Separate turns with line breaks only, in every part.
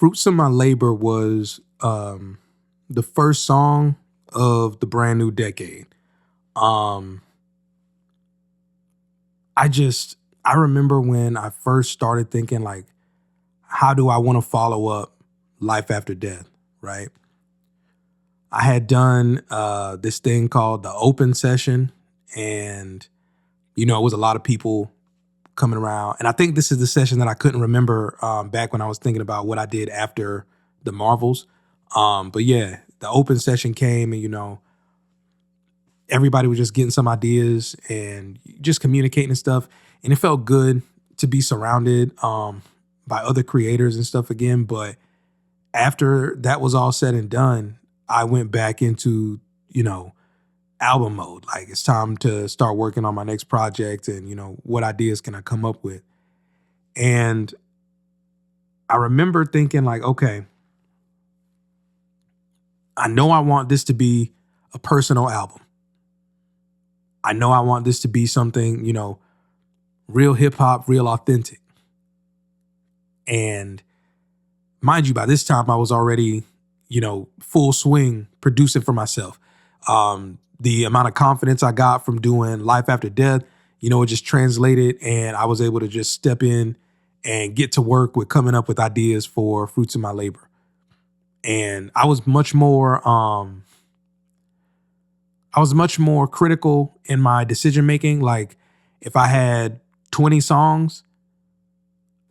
Fruits of My Labor was the first song of the brand new decade. Um, I remember when I first started thinking like, how do I want to follow up life after death, right? I had done this thing called the open session, and it was a lot of people coming around. And I think this is the session that I couldn't remember back when I was thinking about what I did after the Marvels. But yeah, the open session came, and everybody was just getting some ideas and just communicating and stuff. And it felt good to be surrounded by other creators and stuff again. But after that was all said and done, I went back into, album mode. Like, it's time to start working on my next project and, what ideas can I come up with? And I remember thinking like, okay, I know I want this to be a personal album. I know I want this to be something, real hip hop, real authentic. And mind you, by this time I was already, full swing producing for myself. The amount of confidence I got from doing Life After Death, it just translated, and I was able to just step in and get to work with coming up with ideas for Fruits of My Labor. And I was much more critical in my decision making. Like, if I had 20 songs,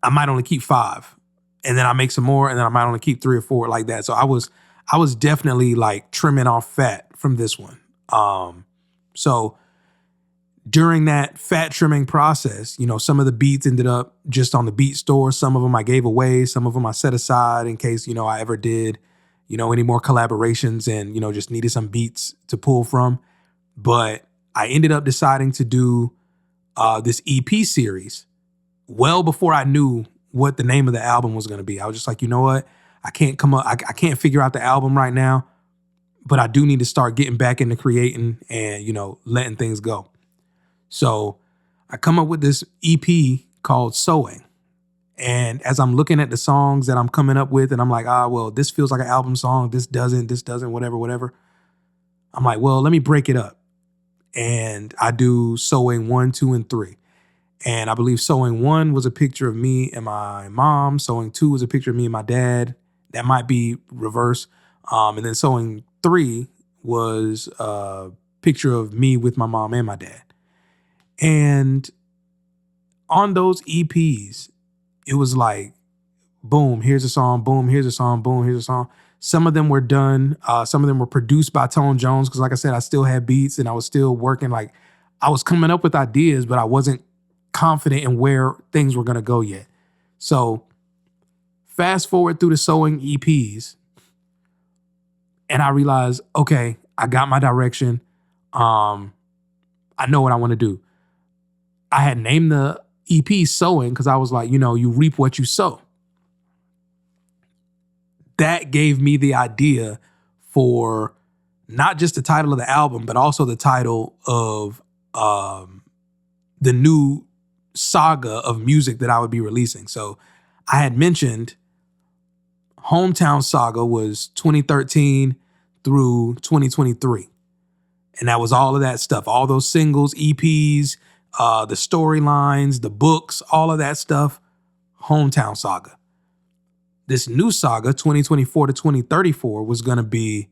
I might only keep 5. And then I make some more, and then I might only keep 3 or 4, like that. So I was definitely like trimming off fat from this one. So during that fat trimming process, some of the beats ended up just on the beat store. Some of them I gave away. Some of them I set aside in case, I ever did, any more collaborations and, just needed some beats to pull from. But I ended up deciding to do this EP series well before I knew what the name of the album was going to be. I was just like, you know what? I can't figure out the album right now, but I do need to start getting back into creating and, letting things go. So I come up with this EP called Sewing. And as I'm looking at the songs that I'm coming up with, and I'm like, well, this feels like an album song. This doesn't, whatever. I'm like, well, let me break it up. And I do Sewing 1, 2, and 3. And I believe Sewing 1 was a picture of me and my mom. Sewing 2 was a picture of me and my dad. That might be reverse. And then Sewing 3 was a picture of me with my mom and my dad. And on those EPs, it was like, boom, here's a song, boom, here's a song, boom, here's a song. Some of them were done. Some of them were produced by Tone Jones because, like I said, I still had beats and I was still working. Like, I was coming up with ideas, but I wasn't confident in where things were going to go yet. So fast forward through the Sewing EPs, and I realized, okay, I got my direction. I know what I want to do. I had named the EP Sewing because I was like, you reap what you sow. That gave me the idea for not just the title of the album, but also the title of the new saga of music that I would be releasing. So I had mentioned Hometown Saga was 2013 through 2023. And that was all of that stuff, all those singles, EPs, the storylines, the books, all of that stuff, Hometown Saga. This new saga, 2024 to 2034, was going to be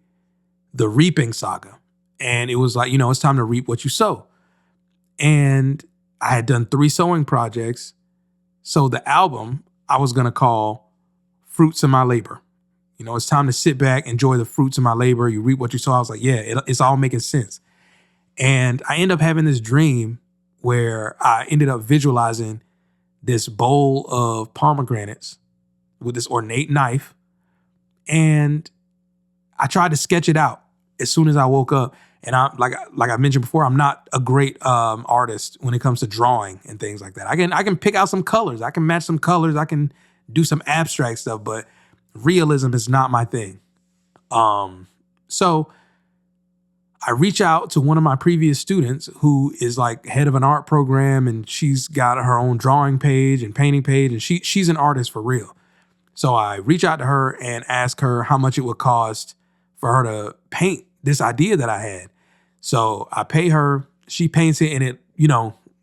the Reaping Saga. And it was like, it's time to reap what you sow. And I had done 3 sewing projects. So the album I was going to call Fruits of My Labor. It's time to sit back, enjoy the fruits of my labor. You reap what you sow. I was like, yeah, it's all making sense. And I ended up having this dream where I ended up visualizing this bowl of pomegranates with this ornate knife. And I tried to sketch it out as soon as I woke up. And I like I mentioned before, I'm not a great artist when it comes to drawing and things like that. I can pick out some colors. I can match some colors. I can do some abstract stuff, but realism is not my thing. So I reach out to one of my previous students who is like head of an art program, and she's got her own drawing page and painting page, and she's an artist for real. So I reach out to her and ask her how much it would cost for her to paint this idea that I had. So I pay her, she paints it, and it,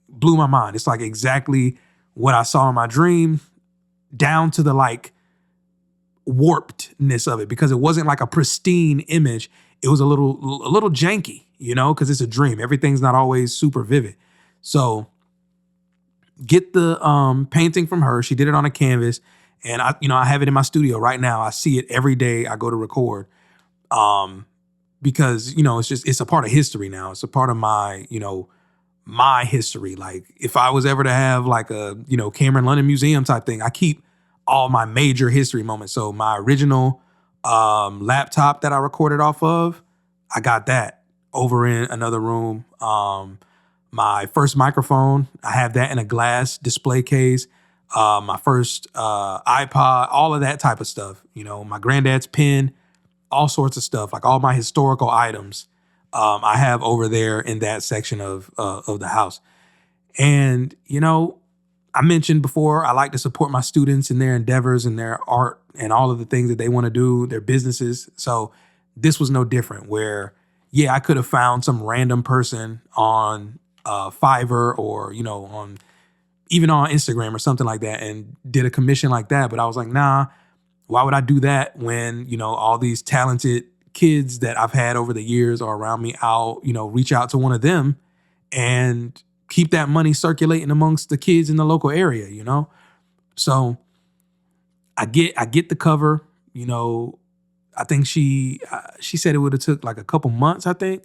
blew my mind. It's like exactly what I saw in my dream, down to the like warpedness of it, because it wasn't like a pristine image. It was a little janky, because it's a dream. Everything's not always super vivid. So get the painting from her. She did it on a canvas, and I have it in my studio right now. I see it every day I go to record, because it's a part of history now. It's a part of my my history. Like if I was ever to have like a Cameron London Museum type thing, I keep all my major history moments. So my original laptop that I recorded off of, I got that over in another room. My first microphone, I have that in a glass display case. My first iPod, all of that type of stuff. My granddad's pen, all sorts of stuff, like all my historical items, I have over there in that section of the house. And, I mentioned before, I like to support my students in their endeavors and their art and all of the things that they want to do, their businesses. So this was no different, where, I could have found some random person on Fiverr or, even on Instagram or something like that and did a commission like that. But I was like, nah, why would I do that when, all these talented kids that I've had over the years are around me? I'll, reach out to one of them and keep that money circulating amongst the kids in the local area, So I get the cover, I think she said it would have took like a couple months, I think.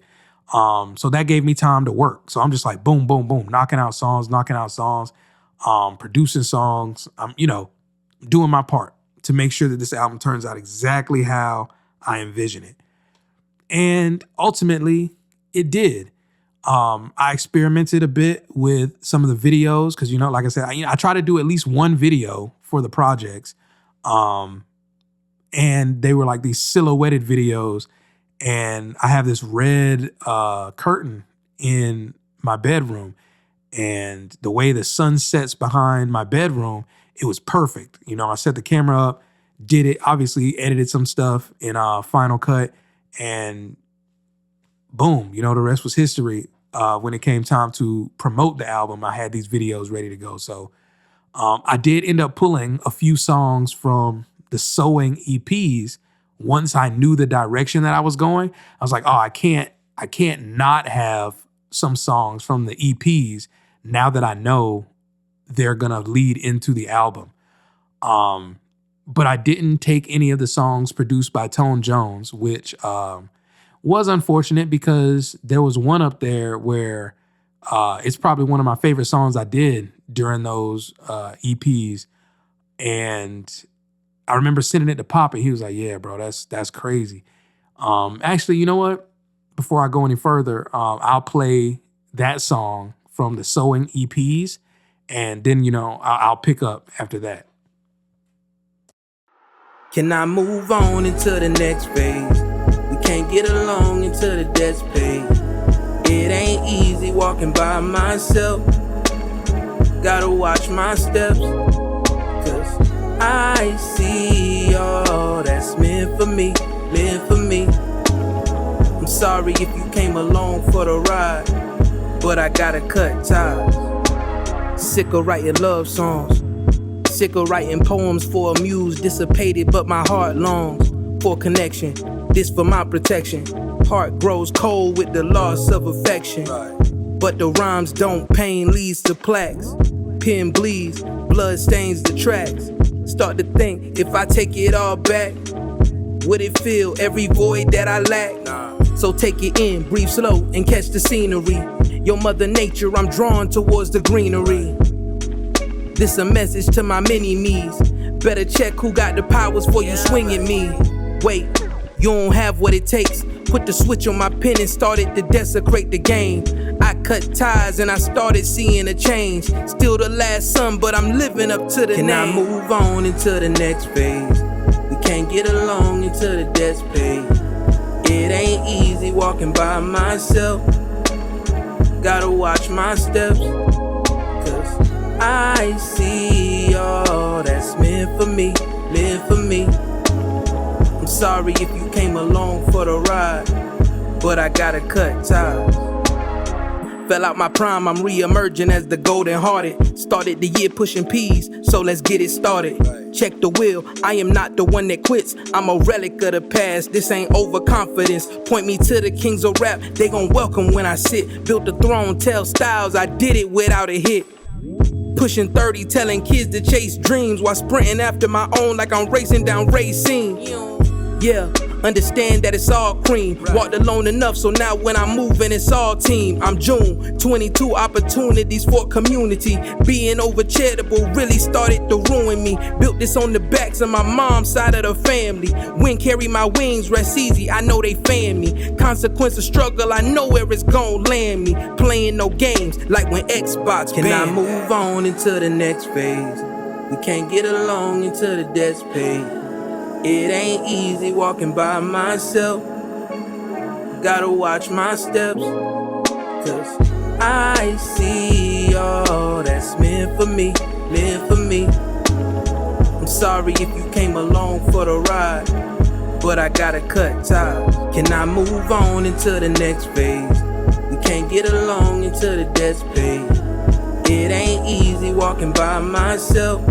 So that gave me time to work. So I'm just like, boom, boom, boom, knocking out songs, producing songs. I'm, doing my part to make sure that this album turns out exactly how I envision it. And ultimately it did. I experimented a bit with some of the videos because, like I said, I try to do at least one video for the projects. And they were like these silhouetted videos. And I have this red curtain in my bedroom. And the way the sun sets behind my bedroom, it was perfect. I set the camera up, did it, obviously edited some stuff in Final Cut, and boom, the rest was history. When it came time to promote the album, I had these videos ready to go. So I did end up pulling a few songs from the Sewing EPs. Once I knew the direction that I was going, I was like, oh, I can't not have some songs from the EPs now that I know they're going to lead into the album. But I didn't take any of the songs produced by Tone Jones, which was unfortunate because there was one up there where it's probably one of my favorite songs I did during those EPs. And I remember sending it to Pop, and he was like, yeah, bro, that's crazy. Actually, you know what? Before I go any further, I'll play that song from the Sewing EPs, and then, I'll pick up after that.
Can I move on into the next phase? We can't get along until the debt's paid. It ain't easy walking by myself. Gotta watch my steps, 'cause I see all that's meant for me. I'm sorry if you came along for the ride, but I gotta cut ties. Sick of writing love songs, sick of writing poems for a muse dissipated, but my heart longs for connection. This for my protection. Heart grows cold with the loss of affection, but the rhymes don't. Pain leads to plaques. Pen bleeds, blood stains the tracks. Start to think, if I take it all back, would it fill every void that I lack? So take it in, breathe slow, and catch the scenery. Your mother nature, I'm drawn towards the greenery. This a message to my mini-me's. Better check who got the powers for you swinging me. Wait, you don't have what it takes. Put the switch on my pen and started to desecrate the game. I cut ties and I started seeing a change. Still the last son, but I'm living up to the name. Can I move on into the next phase? We can't get along until the debt's paid. It ain't easy walking by myself. Gotta watch my steps, 'cause I see all that's meant for me. live for me. I'm sorry if you came along for the ride, but I gotta cut ties. Fell out my prime, I'm re-emerging as the golden hearted. Started the year pushing P's, so let's get it started. Check the wheel, I am not the one that quits. I'm a relic of the past, this ain't overconfidence. Point me to the kings of rap, they gon' welcome when I sit. Built the throne, tell Styles I did it without a hit. Pushing 30, telling kids to chase dreams while sprinting after my own like I'm racing down Racine. Yeah, understand that it's all cream. Walked alone enough, so now when I'm moving, it's all team. I'm June, 22 opportunities for community. Being over charitable really started to ruin me. Built this on the backs of my mom's side of the family. Wind carry my wings, rest easy, I know they fan me. Consequence of struggle, I know where it's gon' land me. Playing no games, like when Xbox Can I move on into the next phase? We can't get along until the debt's paid. It ain't easy walking by myself. Gotta watch my steps, cause I see all that's meant for me, live for me. I'm sorry if you came along for the ride, but I gotta cut ties. Can I move on into the next phase? We can't get along until the debt's paid. It ain't easy walking by myself.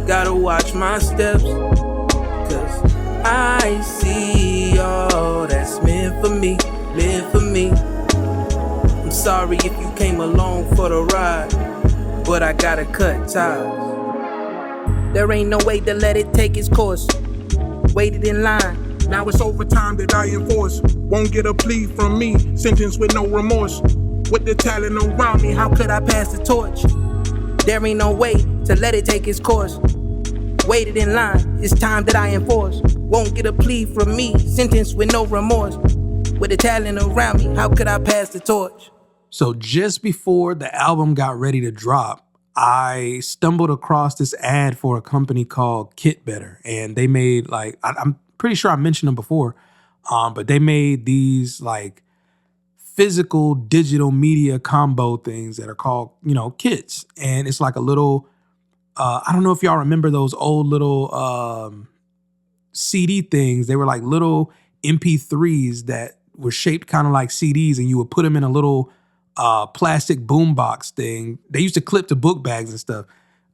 Gotta watch my steps, cause I see all that's meant for me, live for me. I'm sorry if you came along for the ride, but I gotta cut ties. There ain't no way to let it take its course. Waited in line,
now it's overtime that I enforce. Won't get a plea from me, sentenced with no remorse. With the talent around me,
how could I pass the torch? There ain't no way to let it take its course. Waited in line, it's time that I enforce. Won't get a plea from me, sentenced with no remorse. With the talent around me, how could I pass the torch?
So just before the album got ready to drop, I stumbled across this ad for a company called Kit Better. And they made I'm pretty sure I mentioned them before, but they made these like physical digital media combo things that are called, kits. And it's like a little, I don't know if y'all remember those old little CD things. They were like little MP3s that were shaped kind of like CDs, and you would put them in a little plastic boombox thing. They used to clip to book bags and stuff.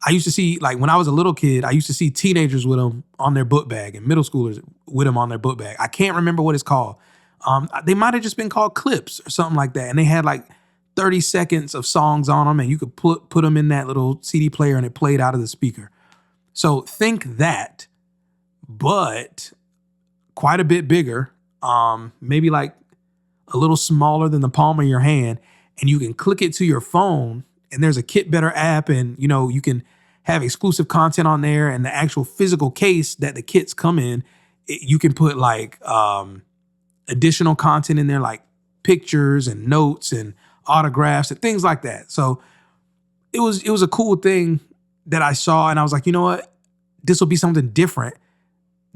I used to see, like when I was a little kid, I used to see teenagers with them on their book bag and middle schoolers with them on their book bag. I can't remember what it's called. They might have just been called clips or something like that. And they had like 30 seconds of songs on them, and you could put them in that little CD player and it played out of the speaker. So think that, but quite a bit bigger, maybe like a little smaller than the palm of your hand, and you can click it to your phone, and there's a Kit Better app, and you can have exclusive content on there, and the actual physical case that the kits come in, you can put like additional content in there, like pictures and notes and autographs and things like that. So it was a cool thing that I saw, and I was like, you know what? This will be something different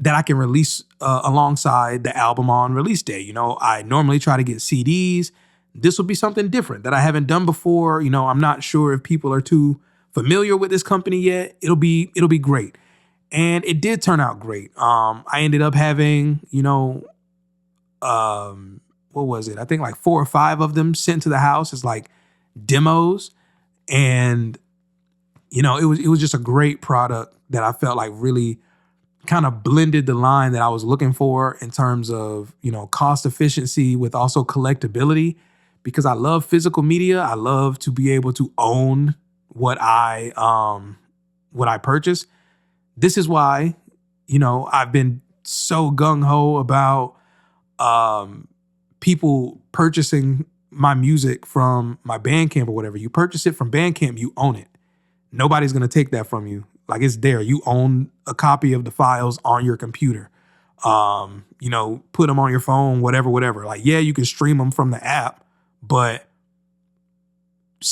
that I can release alongside the album on release day. I normally try to get CDs. This will be something different that I haven't done before. I'm not sure if people are too familiar with this company yet. It'll be great. And it did turn out great. I ended up having, what was it? I think like 4 or 5 of them sent to the house as like demos. And, it was just a great product that I felt like really kind of blended the line that I was looking for in terms of, cost efficiency with also collectability, because I love physical media. I love to be able to own what I purchase. This is why, I've been so gung-ho about people purchasing my music from my Bandcamp or whatever. You purchase it from Bandcamp, you own it. Nobody's going to take that from you. Like, it's there. You own a copy of the files on your computer. Put them on your phone, whatever. Like, yeah, you can stream them from the app, but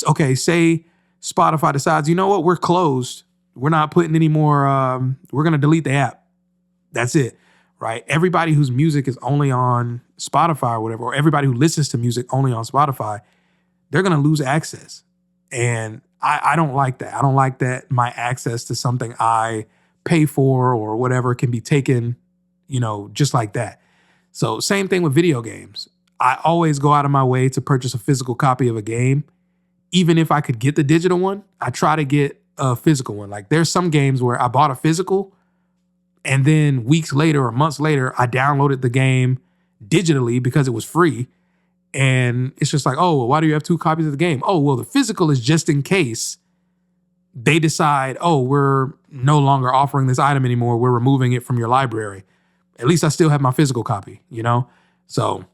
okay, say Spotify decides, you know what, we're closed. We're not putting any more, we're going to delete the app. That's it, right? Everybody whose music is only on Spotify or whatever, or everybody who listens to music only on Spotify, they're going to lose access. And I don't like that. I don't like that my access to something I pay for or whatever can be taken, just like that. So same thing with video games. I always go out of my way to purchase a physical copy of a game. Even if I could get the digital one, I try to get a physical one. Like there's some games where I bought a physical and then weeks later or months later, I downloaded the game digitally because it was free. And it's just like, oh, well, why do you have 2 copies of the game? Oh, well, the physical is just in case they decide, oh, we're no longer offering this item anymore. We're removing it from your library. At least I still have my physical copy, So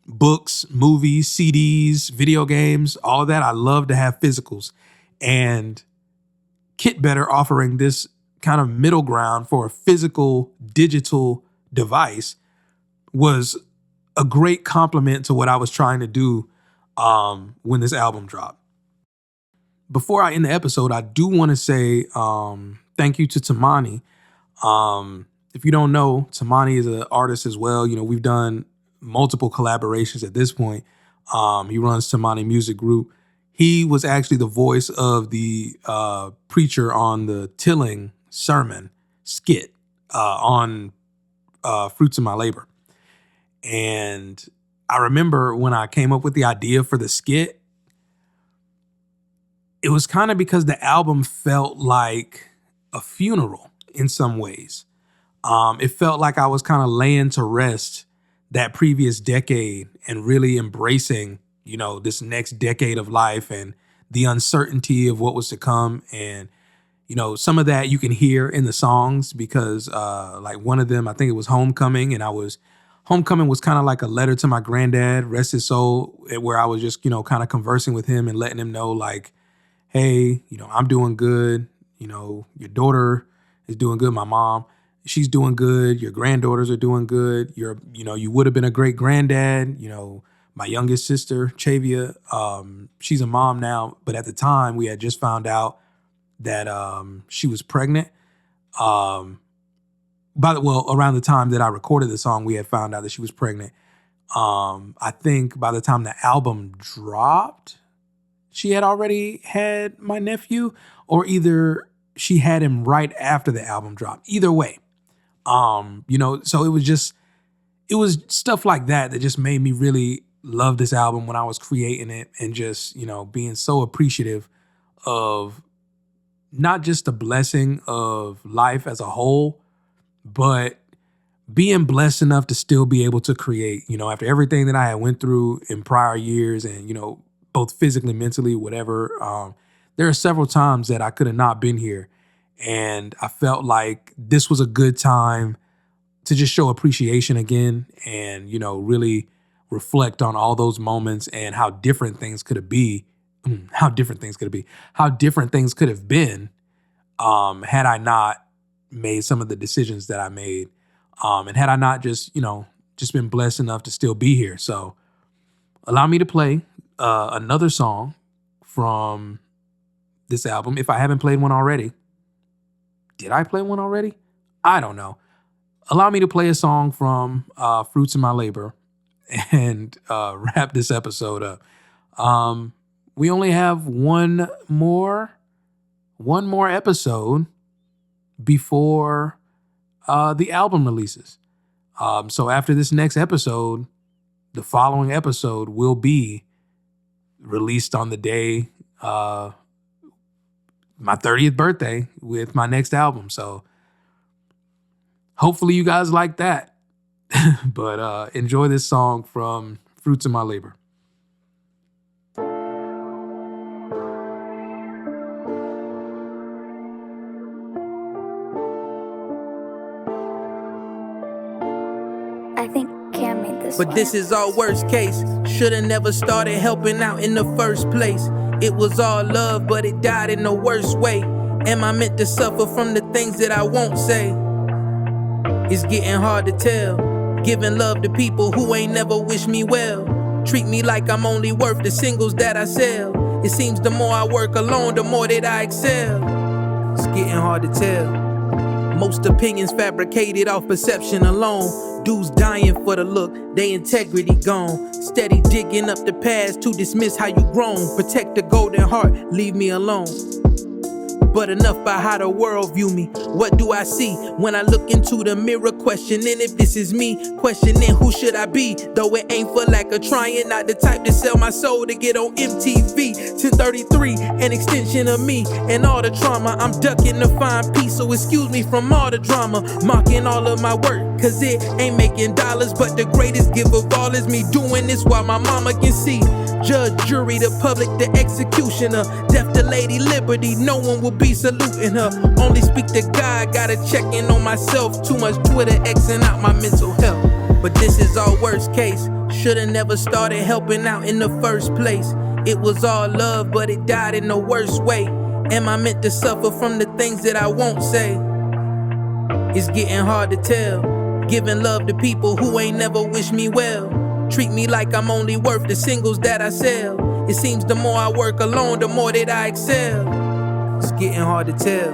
books, movies, CDs, video games, all of that, I love to have physicals. And Kitbetter offering this kind of middle ground for a physical digital device was a great compliment to what I was trying to do when this album dropped. Before I end the episode, I do want to say thank you to Tamani. If you don't know, Tamani is an artist as well. We've done multiple collaborations at this point. He runs Tamani Music Group. He was actually the voice of the preacher on the Tilling sermon skit on Fruits of My Labor. And I remember when I came up with the idea for the skit, it was kind of because the album felt like a funeral in some ways. It felt like I was kind of laying to rest that previous decade and really embracing, this next decade of life and the uncertainty of what was to come. And, some of that you can hear in the songs because like one of them, I think it was Homecoming. And Homecoming was kind of like a letter to my granddad, rest his soul, where I was just, kind of conversing with him and letting him know like, hey, I'm doing good. Your daughter is doing good. My mom, she's doing good. Your granddaughters are doing good. You would have been a great granddad. My youngest sister, Chavia, she's a mom now. But at the time, we had just found out that she was pregnant. Around the time that I recorded the song, we had found out that she was pregnant. I think by the time the album dropped, she had already had my nephew, or either she had him right after the album dropped. Either way, so it was stuff like that just made me really love this album when I was creating it, and just, being so appreciative of not just the blessing of life as a whole, but being blessed enough to still be able to create, after everything that I had went through in prior years and, both physically, mentally, whatever. There are several times that I could have not been here. And I felt like this was a good time to just show appreciation again and, really reflect on all those moments and how different things could have been, how different things could have been had I not made some of the decisions that I made. And had I not just been blessed enough to still be here. So allow me to play another song from this album. If I haven't played one already. Did I play one already? I don't know. Allow me to play a song from Fruits of My Labor and wrap this episode up. We only have one more episode before the album releases. So after this next episode, the following episode will be released on the day, my 30th birthday, with my next album. So hopefully you guys like that. But enjoy this song from Fruits of My Labor.
But this is all worst case. Shoulda never started helping out in the first place. It was all love, but it died in the worst way. Am I meant to suffer from the things that I won't say? It's getting hard to tell. Giving love to people who ain't never wish me well. Treat me like I'm only worth the singles that I sell. It seems the more I work alone, the more that I excel. It's getting hard to tell. Most opinions fabricated off perception alone. Dudes dying for the look, they integrity gone. Steady digging up the past to dismiss how you grown. Protect the golden heart, leave me alone. but enough by how the world view me. What do I see when I look into the mirror, questioning if this is me, questioning who should I be, though it ain't for lack of trying, not the type to sell my soul to get on MTV. 1033, an extension of me and all the trauma. I'm ducking to find peace, so excuse me from all the drama, mocking all of my work, cause it ain't making dollars, but the greatest gift of all is me doing this while my mama can see. Judge, jury, the public, the executioner, death to Lady Liberty, no one will be saluting her. Only speak to God, gotta check in on myself. Too much Twitter Xing out my mental health. But this is all worst case. Should've never started helping out in the first place. It was all love, but it died in the worst way. Am I meant to suffer from the things that I won't say? It's getting hard to tell. Giving love to people who ain't never wished me well. Treat me like I'm only worth the singles that I sell. It seems the more I work alone, the more that I excel. It's getting hard to tell.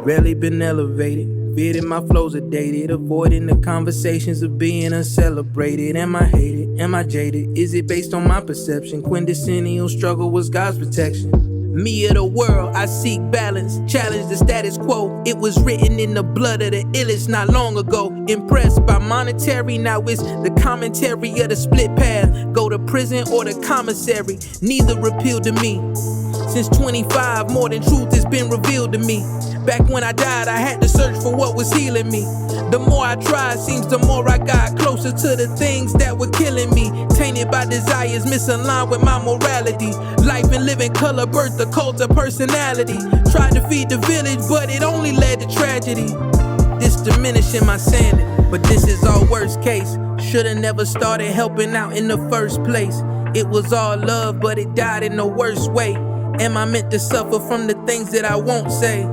Rarely been elevated. Feared my flows are dated. Avoiding the conversations of being uncelebrated. Am I hated? Am I jaded? Is it based on my perception? Quintessential struggle was God's protection. Me of the world, I seek balance, challenge the status quo. It was written in the blood of the illest not long ago. Impressed by monetary, now it's the commentary of the split path. Go to prison or the commissary, neither appealed to me. Since 25, more than truth has been revealed to me. Back when I died, I had to search for what was healing me. The more I tried, seems the more I got closer to the things that were killing me. Tainted by desires, misaligned with my morality. Life and living color birthed the cult of personality. Tried to feed the village, but it only led to tragedy. This diminishing my sanity, but this is all worst case. Should've never started helping out in the first place. It was all love, but it died in the worst way. Am I meant to suffer from the things that I won't say?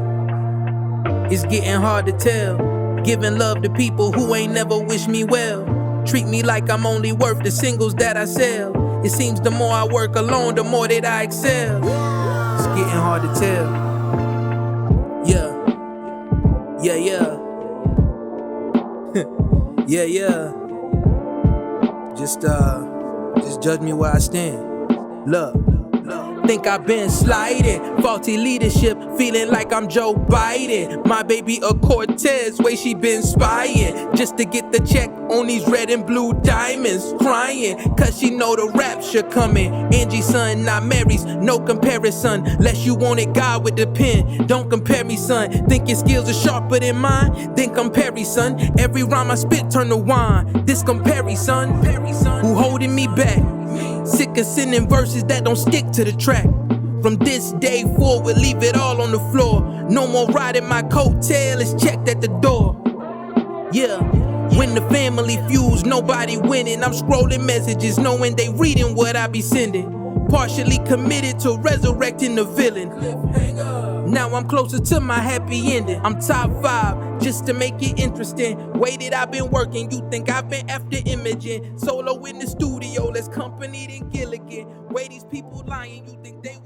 It's getting hard to tell. Giving love to people who ain't never wished me well. Treat me like I'm only worth the singles that I sell. It seems the more I work alone, the more that I excel. It's getting hard to tell. Yeah. Yeah, yeah. Yeah, yeah. Just judge me where I stand. Love. Think I've been sliding, faulty leadership, feeling like I'm Joe Biden. My baby a Cortez, way she been spying, just to get the check on these red and blue diamonds. Crying, cause she know the rapture coming. Angie's son, not Mary's, no comparison. Less you wanted God with the pen, don't compare me, son. Think your skills are sharper than mine, then compare me, son. Every rhyme I spit turn to wine, this comparison. Who holding me back? Sick of sending verses that don't stick to the track. From this day forward, leave it all on the floor. No more riding my coattail, it's checked at the door. Yeah, when the family fuse, nobody winning. I'm scrolling messages, knowing they reading what I be sending. Partially committed to resurrecting the villain. Now I'm closer to my happy ending. I'm top 5, just to make it interesting. Way that I've been working, you think I've been after imaging. Solo in the studio, less company than Gilligan. Way these people lying, you think they